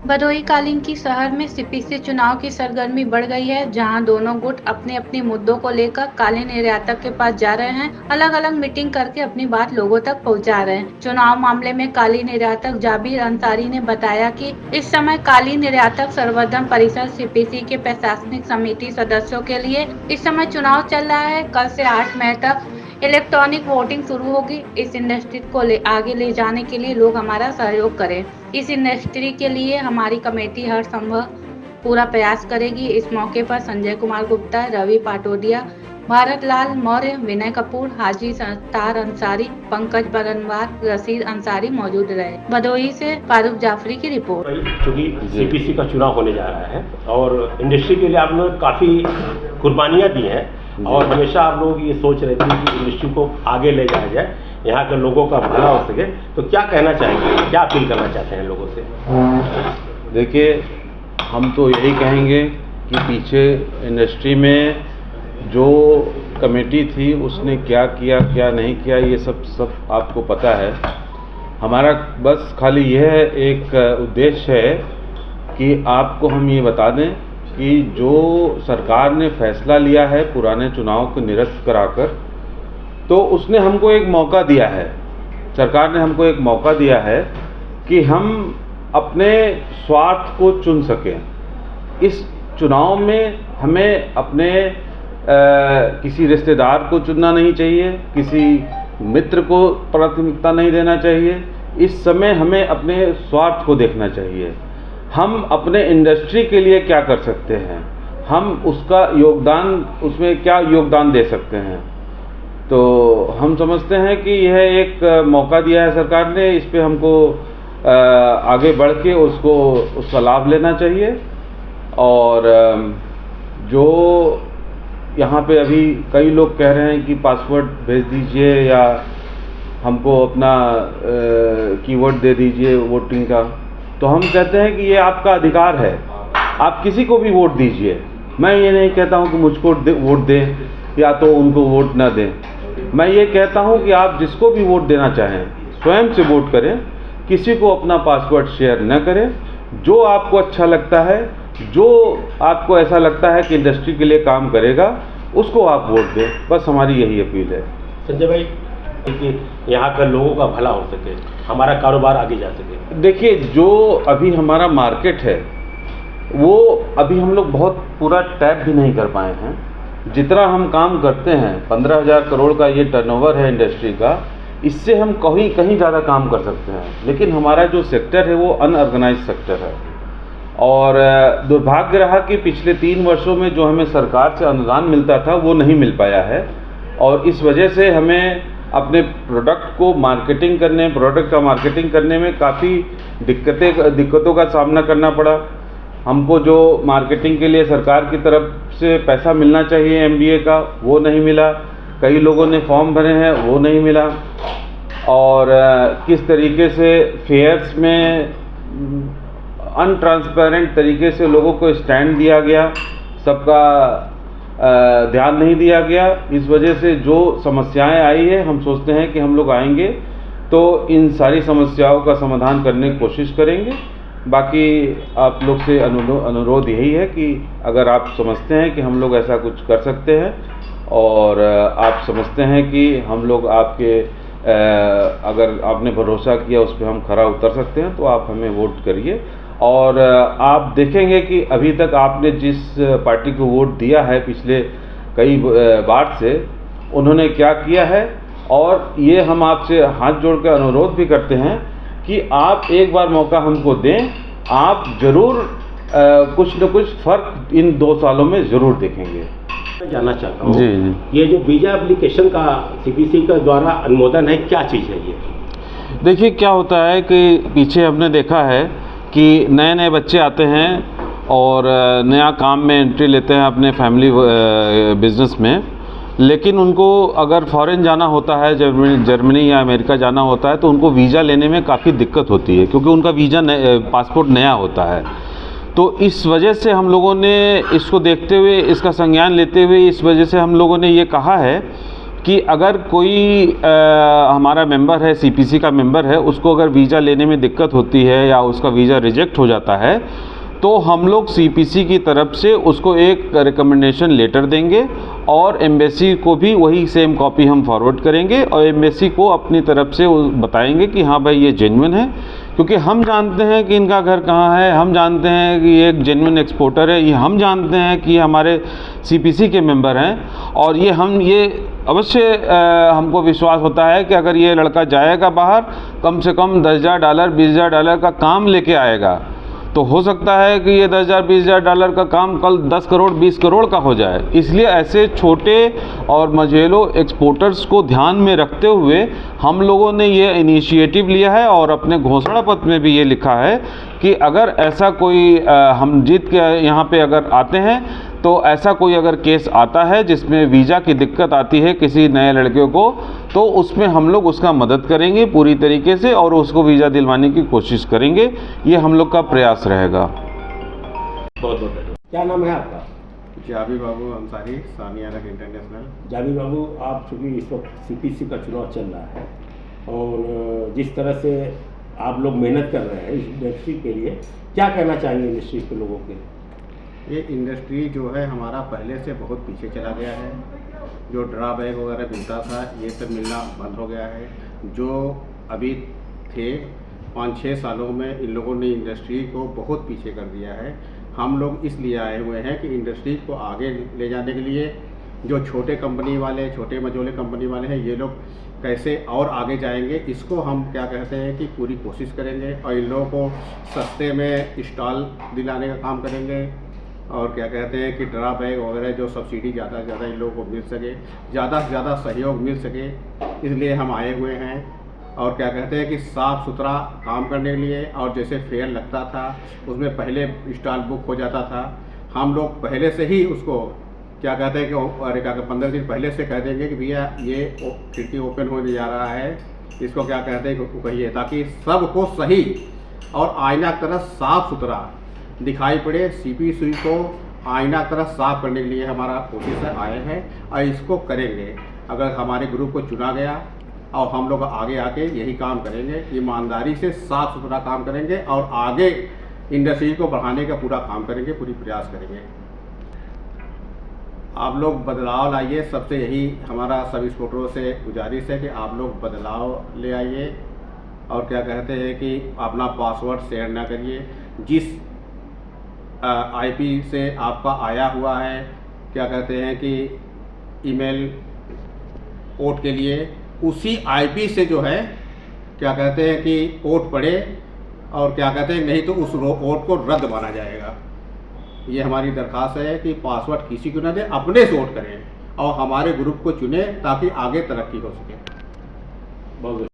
भदोही कालीन की शहर में सीपीसी चुनाव की सरगर्मी बढ़ गई है, जहां दोनों गुट अपने अपने मुद्दों को लेकर कालीन निर्यातक के पास जा रहे हैं। अलग अलग मीटिंग करके अपनी बात लोगों तक पहुंचा रहे हैं। चुनाव मामले में कालीन निर्यातक जाबिर अंसारी ने बताया कि इस समय कालीन निर्यातक सर्वधर्म परिषद सीपीसी के प्रशासनिक समिति सदस्यों के लिए इस समय चुनाव चल रहा है। कल से 8 मई तक इलेक्ट्रॉनिक वोटिंग शुरू होगी। इस इंडस्ट्री को आगे ले जाने के लिए लोग हमारा सहयोग करें। इस इंडस्ट्री के लिए हमारी कमेटी हर संभव पूरा प्रयास करेगी। इस मौके पर संजय कुमार गुप्ता, रवि पाटोदिया, भारत लाल मौर्य, विनय कपूर, हाजी सत्तार अंसारी, पंकज बरनवार, रशीद अंसारी मौजूद रहे। भदोही से फारूक जाफरी की रिपोर्ट। क्योंकि सीपीसी का चुनाव होने जा रहा है और इंडस्ट्री के लिए आप लोग काफ़ी कुर्बानियाँ दी हैं और हमेशा आप लोग ये सोच रहे थे कि इंडस्ट्री को आगे ले जाया जाए, यहाँ के लोगों का भला हो सके। तो क्या कहना चाहेंगे, क्या अपील करना चाहते हैं लोगों से? देखिए, हम तो यही कहेंगे कि पीछे इंडस्ट्री में जो कमेटी थी उसने क्या किया क्या नहीं किया ये सब आपको पता है। हमारा बस खाली यह एक उद्देश्य है कि आपको हम ये बता दें कि जो सरकार ने फैसला लिया है पुराने चुनाव को निरस्त कराकर, तो उसने हमको एक मौका दिया है, सरकार ने हमको एक मौका दिया है कि हम अपने स्वार्थ को चुन सकें। इस चुनाव में हमें अपने किसी रिश्तेदार को चुनना नहीं चाहिए, किसी मित्र को प्राथमिकता नहीं देना चाहिए। इस समय हमें अपने स्वार्थ को देखना चाहिए। हम अपने इंडस्ट्री के लिए क्या कर सकते हैं, हम उसका योगदान, उसमें क्या योगदान दे सकते हैं। तो हम समझते हैं कि यह एक मौका दिया है सरकार ने, इस पे हमको आगे बढ़ के उसका लाभ लेना चाहिए। और जो यहाँ पे अभी कई लोग कह रहे हैं कि पासवर्ड भेज दीजिए या हमको अपना कीवर्ड दे दीजिए वोटिंग का, तो हम कहते हैं कि ये आपका अधिकार है, आप किसी को भी वोट दीजिए। मैं ये नहीं कहता हूँ कि मुझको वोट दें या तो उनको वोट ना दें। मैं ये कहता हूँ कि आप जिसको भी वोट देना चाहें स्वयं से वोट करें, किसी को अपना पासवर्ड शेयर न करें। जो आपको अच्छा लगता है, जो आपको ऐसा लगता है कि इंडस्ट्री के लिए काम करेगा, उसको आप वोट दें। बस हमारी यही अपील है। संजय भाई, कि यहाँ का लोगों का भला हो सके, हमारा कारोबार आगे जा सके। देखिए, जो अभी हमारा मार्केट है वो अभी हम लोग बहुत पूरा टैप भी नहीं कर पाए हैं। जितना हम काम करते हैं, 15,000 करोड़ का ये टर्नओवर है इंडस्ट्री का, इससे हम कहीं ज़्यादा काम कर सकते हैं। लेकिन हमारा जो सेक्टर है वो अनऑर्गेनाइज सेक्टर है और दुर्भाग्य रहा कि पिछले 3 वर्षों में जो हमें सरकार से अनुदान मिलता था वो नहीं मिल पाया है और इस वजह से हमें अपने प्रोडक्ट का मार्केटिंग करने में काफ़ी दिक्कतों का सामना करना पड़ा। हमको जो मार्केटिंग के लिए सरकार की तरफ से पैसा मिलना चाहिए MDA का, वो नहीं मिला। कई लोगों ने फॉर्म भरे हैं, वो नहीं मिला। और किस तरीके से फेयर्स में अनट्रांसपेरेंट तरीके से लोगों को स्टैंड दिया गया, सबका ध्यान नहीं दिया गया। इस वजह से जो समस्याएं आई है, हम सोचते हैं कि हम लोग आएंगे तो इन सारी समस्याओं का समाधान करने की कोशिश करेंगे। बाकी आप लोग से अनुरोध यही है कि अगर आप समझते हैं कि हम लोग ऐसा कुछ कर सकते हैं और आप समझते हैं कि हम लोग आपके अगर आपने भरोसा किया उस पर हम खरा उतर सकते हैं, तो आप हमें वोट करिए। और आप देखेंगे कि अभी तक आपने जिस पार्टी को वोट दिया है पिछले कई बार से, उन्होंने क्या किया है। और ये हम आपसे हाथ जोड़ कर अनुरोध भी करते हैं कि आप एक बार मौका हमको दें। आप ज़रूर कुछ न कुछ फ़र्क इन 2 सालों में ज़रूर देखेंगे। मैं जानना चाहता हूँ, जी, ये जो वीज़ा एप्लीकेशन का सीपीसी का द्वारा अनुमोदन है, क्या चीज़ है ये? देखिए, क्या होता है कि पीछे हमने देखा है कि नए बच्चे आते हैं और नया काम में एंट्री लेते हैं अपने फैमिली बिजनेस में, लेकिन उनको अगर फॉरेन जाना होता है, जर्मनी या अमेरिका जाना होता है, तो उनको वीज़ा लेने में काफ़ी दिक्कत होती है क्योंकि उनका पासपोर्ट नया होता है। तो इस वजह से हम लोगों ने इसको देखते हुए, इसका संज्ञान लेते हुए, इस वजह से हम लोगों ने ये कहा है कि अगर कोई हमारा मेंबर है, सीपीसी का मेंबर है, उसको अगर वीज़ा लेने में दिक्कत होती है या उसका वीज़ा रिजेक्ट हो जाता है, तो हम लोग सीपीसी की तरफ से उसको एक रिकमेंडेशन लेटर देंगे और एम्बेसी को भी वही सेम कॉपी हम फॉरवर्ड करेंगे और एम्बेसी को अपनी तरफ से बताएंगे कि हाँ भाई ये जेन्युइन है, क्योंकि हम जानते हैं कि इनका घर कहाँ है, हम जानते हैं कि ये एक जेन्युइन एक्सपोर्टर है, ये हम जानते हैं कि हमारे सीपीसी के मेंबर हैं। और ये अवश्य हमको विश्वास होता है कि अगर ये लड़का जाएगा बाहर, कम से कम $10,000 $20,000 का काम लेके आएगा, तो हो सकता है कि ये $10,000 $20,000 का काम कल 10 करोड़ 20 करोड़ का हो जाए। इसलिए ऐसे छोटे और मझेलों एक्सपोर्टर्स को ध्यान में रखते हुए हम लोगों ने ये इनिशिएटिव लिया है और अपने घोषणा पत्र में भी ये लिखा है कि अगर ऐसा कोई हम जीत के यहाँ पे अगर आते हैं, तो ऐसा कोई अगर केस आता है जिसमें वीज़ा की दिक्कत आती है किसी नए लड़के को, तो उसमें हम लोग उसका मदद करेंगे पूरी तरीके से और उसको वीज़ा दिलवाने की कोशिश करेंगे। ये हम लोग का प्रयास रहेगा। बहुत बहुत धन्यवाद। क्या नाम है आपका? जाबी बाबू अंसारी, सानिया नगर इंटरनेशनल। जाबी बाबू, आप चूँकि इस वक्त सीपीसी का चुनाव चल रहा है और जिस तरह से आप लोग मेहनत कर रहे हैं इस इंडस्ट्री के लिए, क्या कहना चाहेंगे इंडस्ट्री के लोगों के? ये इंडस्ट्री जो है हमारा पहले से बहुत पीछे चला गया है। जो ड्रॉबैक वगैरह मिलता था ये सब मिलना बंद हो गया है। जो अभी थे 5-6 सालों में इन लोगों ने इंडस्ट्री को बहुत पीछे कर दिया है। हम लोग इसलिए आए हुए हैं कि इंडस्ट्री को आगे ले जाने के लिए जो छोटे कंपनी वाले, छोटे मझोले कंपनी वाले हैं, ये लोग कैसे और आगे जाएंगे, इसको हम क्या कहते हैं कि पूरी कोशिश करेंगे और इन लोगों को सस्ते में स्टॉल दिलाने का काम करेंगे और क्या कहते हैं कि ड्रॉबैक वगैरह जो सब्सिडी ज़्यादा से ज़्यादा इन लोगों को मिल सके, ज़्यादा से ज़्यादा सहयोग मिल सके, इसलिए हम आए हुए हैं। और क्या कहते हैं कि साफ़ सुथरा काम करने के लिए, और जैसे फेयर लगता था उसमें पहले स्टॉल बुक हो जाता था, हम लोग पहले से ही उसको क्या कहते हैं कि अरे क्या 15 दिन पहले से कह देंगे कि भैया ये खिड़की ओपन होने जा रहा है, इसको क्या कहते हैं कि कहिए, ताकि सबको सही और आईना की तरह साफ़ सुथरा दिखाई पड़े। सीपीसी को आईना की तरह साफ करने के लिए हमारा कोशिश आए हैं और इसको करेंगे। अगर हमारे ग्रुप को चुना गया और हम लोग आगे आके यही काम करेंगे, ईमानदारी से साफ सुथरा काम करेंगे और आगे इंडस्ट्री को बढ़ाने का पूरा काम करेंगे, पूरी प्रयास करेंगे। आप लोग बदलाव लाइए, सबसे यही हमारा सब एक्सपोर्टरों से गुजारिश है कि आप लोग बदलाव ले आइए और क्या कहते हैं कि अपना पासवर्ड शेयर ना करिए। जिस आईपी से आपका आया हुआ है क्या कहते हैं कि ईमेल पोर्ट के लिए, उसी आईपी से जो है क्या कहते हैं कि पोर्ट पड़े और क्या कहते हैं नहीं तो उस पोर्ट को रद्द माना जाएगा। ये हमारी दरख्वास्त है कि पासवर्ड किसी को ना दें, अपने से वोट करें और हमारे ग्रुप को चुने ताकि आगे तरक्की हो सके। बहुत